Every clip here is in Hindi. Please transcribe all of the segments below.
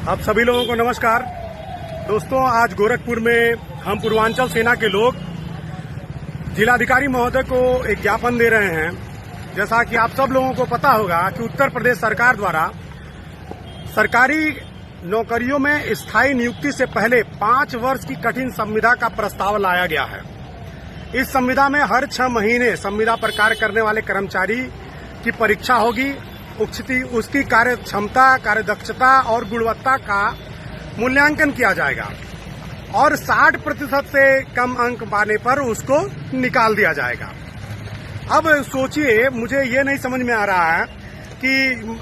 आप सभी लोगों को नमस्कार। दोस्तों, आज गोरखपुर में हम पूर्वांचल सेना के लोग जिलाधिकारी महोदय को एक ज्ञापन दे रहे हैं। जैसा कि आप सब लोगों को पता होगा कि उत्तर प्रदेश सरकार द्वारा सरकारी नौकरियों में स्थायी नियुक्ति से पहले 5 वर्ष की कठिन संविदा का प्रस्ताव लाया गया है। इस संविदा में हर 6 महीने संविदा पर कार्य करने वाले कर्मचारी की परीक्षा होगी। उसकी कार्य क्षमता, कार्यदक्षता और गुणवत्ता का मूल्यांकन किया जाएगा और 60% से कम अंक पाने पर उसको निकाल दिया जाएगा। अब सोचिए, मुझे ये नहीं समझ में आ रहा है कि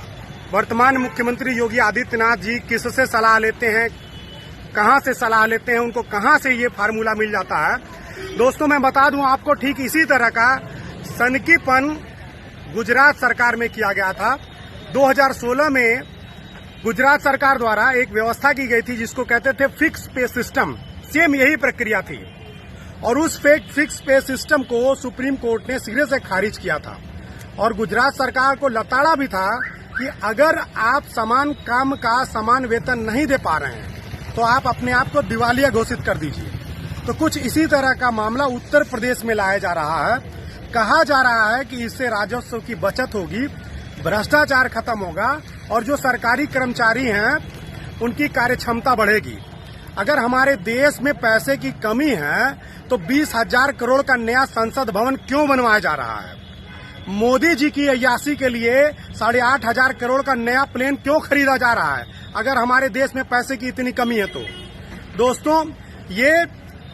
वर्तमान मुख्यमंत्री योगी आदित्यनाथ जी किससे सलाह लेते हैं, कहां से सलाह लेते हैं, उनको कहां से ये फार्मूला मिल जाता है। दोस्तों, मैं बता दूं आपको, ठीक इसी तरह का सनकीपन गुजरात सरकार में किया गया था। 2016 में गुजरात सरकार द्वारा एक व्यवस्था की गई थी जिसको कहते थे फिक्स पे सिस्टम। सेम यही प्रक्रिया थी और उस फिक्स पे सिस्टम को सुप्रीम कोर्ट ने सिरे से खारिज किया था और गुजरात सरकार को लताड़ा भी था कि अगर आप समान काम का समान वेतन नहीं दे पा रहे हैं तो आप अपने आप को दिवालिया घोषित कर दीजिए। तो कुछ इसी तरह का मामला उत्तर प्रदेश में लाया जा रहा है। कहा जा रहा है कि इससे राजस्व की बचत होगी, भ्रष्टाचार खत्म होगा और जो सरकारी कर्मचारी हैं उनकी कार्य क्षमता बढ़ेगी। अगर हमारे देश में पैसे की कमी है तो 20,000 करोड़ का नया संसद भवन क्यों बनवाया जा रहा है? मोदी जी की अय्याशी के लिए 8,500 करोड़ का नया प्लेन क्यों खरीदा जा रहा है अगर हमारे देश में पैसे की इतनी कमी है तो? दोस्तों, ये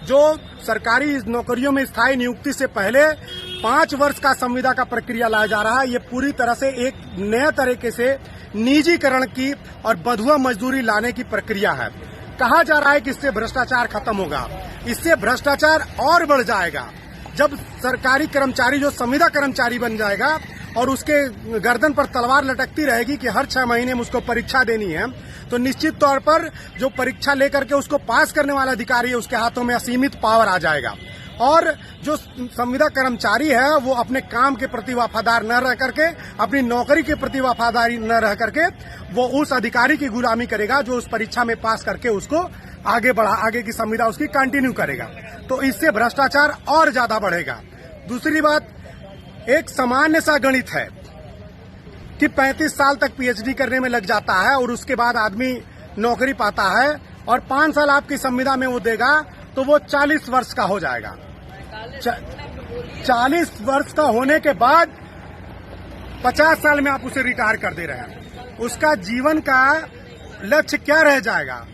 जो सरकारी नौकरियों में स्थायी नियुक्ति से पहले 5 वर्ष का संविदा का प्रक्रिया लाया जा रहा है, ये पूरी तरह से एक नए तरीके से निजीकरण की और बंधुआ मजदूरी लाने की प्रक्रिया है। कहा जा रहा है कि इससे भ्रष्टाचार खत्म होगा। इससे भ्रष्टाचार और बढ़ जाएगा जब सरकारी कर्मचारी जो संविदा कर्मचारी बन जाएगा और उसके गर्दन पर तलवार लटकती रहेगी कि हर 6 महीने में उसको परीक्षा देनी है, तो निश्चित तौर पर जो परीक्षा लेकर के उसको पास करने वाला अधिकारी है उसके हाथों में असीमित पावर आ जाएगा और जो संविदा कर्मचारी है वो अपने काम के प्रति वफादार न रह करके, अपनी नौकरी के प्रति वफादारी न रह करके वो उस अधिकारी की गुलामी करेगा जो उस परीक्षा में पास करके उसको आगे की संविदा उसकी कंटिन्यू करेगा। तो इससे भ्रष्टाचार और ज्यादा बढ़ेगा। दूसरी बात, एक सामान्य सा गणित है कि 35 साल तक पीएचडी करने में लग जाता है और उसके बाद आदमी नौकरी पाता है और 5 साल आपकी संविदा में वो देगा तो वो 40 वर्ष का हो जाएगा। 40 वर्ष का होने के बाद 50 साल में आप उसे रिटायर कर दे रहे हैं। उसका जीवन का लक्ष्य क्या रह जाएगा?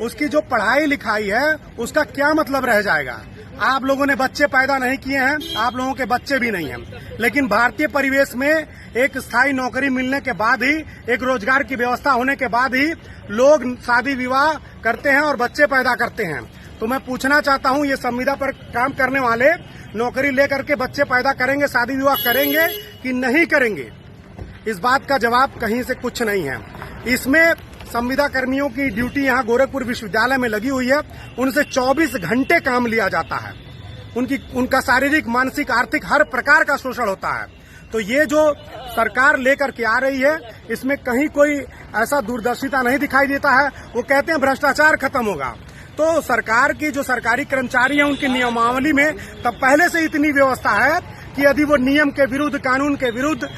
उसकी जो पढ़ाई लिखाई है उसका क्या मतलब रह जाएगा? आप लोगों ने बच्चे पैदा नहीं किए हैं, आप लोगों के बच्चे भी नहीं हैं, लेकिन भारतीय परिवेश में एक स्थायी नौकरी मिलने के बाद ही, एक रोजगार की व्यवस्था होने के बाद ही लोग शादी विवाह करते हैं और बच्चे पैदा करते हैं। तो मैं पूछना चाहता हूं, ये संविदा पर काम करने वाले नौकरी लेकर के बच्चे पैदा करेंगे, शादी विवाह करेंगे कि नहीं करेंगे? इस बात का जवाब कहीं से कुछ नहीं है। इसमें संविदा कर्मियों की ड्यूटी यहाँ गोरखपुर विश्वविद्यालय में लगी हुई है। उनसे 24 घंटे काम लिया जाता है। उनका शारीरिक, मानसिक, आर्थिक हर प्रकार का शोषण होता है। तो ये जो सरकार लेकर के आ रही है इसमें कहीं कोई ऐसा दूरदर्शिता नहीं दिखाई देता है। वो कहते हैं भ्रष्टाचार खत्म होगा। तो सरकार की जो सरकारी कर्मचारी हैं उनकी नियमावली में तब पहले से इतनी व्यवस्था है कि यदि वो नियम के विरुद्ध, कानून के विरुद्ध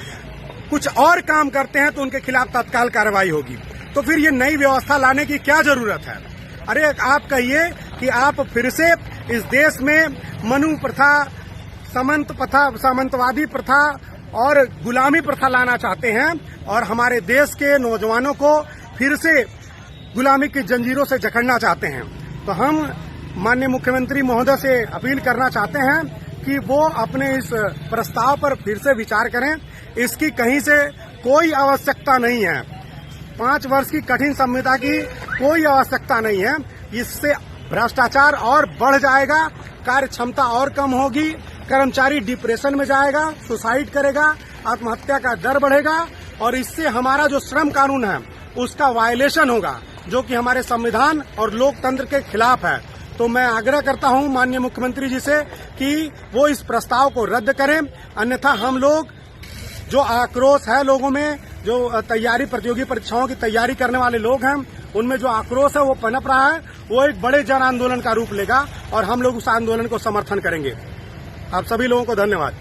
कुछ और काम करते हैं तो उनके खिलाफ तत्काल कार्रवाई होगी। तो फिर ये नई व्यवस्था लाने की क्या जरूरत है? अरे आप कहिए कि आप फिर से इस देश में मनु प्रथा, सामंतवादी प्रथा और गुलामी प्रथा लाना चाहते हैं और हमारे देश के नौजवानों को फिर से गुलामी की जंजीरों से जकड़ना चाहते हैं। तो हम माननीय मुख्यमंत्री महोदय से अपील करना चाहते हैं कि वो अपने इस प्रस्ताव पर फिर से विचार करें। इसकी कहीं से कोई आवश्यकता नहीं है। 5 वर्ष की कठिन संविदा की कोई आवश्यकता नहीं है। इससे भ्रष्टाचार और बढ़ जाएगा, कार्य क्षमता और कम होगी, कर्मचारी डिप्रेशन में जाएगा, सुसाइड करेगा, आत्महत्या का दर बढ़ेगा और इससे हमारा जो श्रम कानून है उसका वायलेशन होगा जो कि हमारे संविधान और लोकतंत्र के खिलाफ है। तो मैं आग्रह करता हूं माननीय मुख्यमंत्री जी से कि वो इस प्रस्ताव को रद्द करें, अन्यथा हम लोग जो आक्रोश है लोगों में, जो प्रतियोगी परीक्षाओं की तैयारी करने वाले लोग हैं उनमें जो आक्रोश है वो पनप रहा है, वो एक बड़े जन आंदोलन का रूप लेगा और हम लोग उस आंदोलन को समर्थन करेंगे। आप सभी लोगों को धन्यवाद।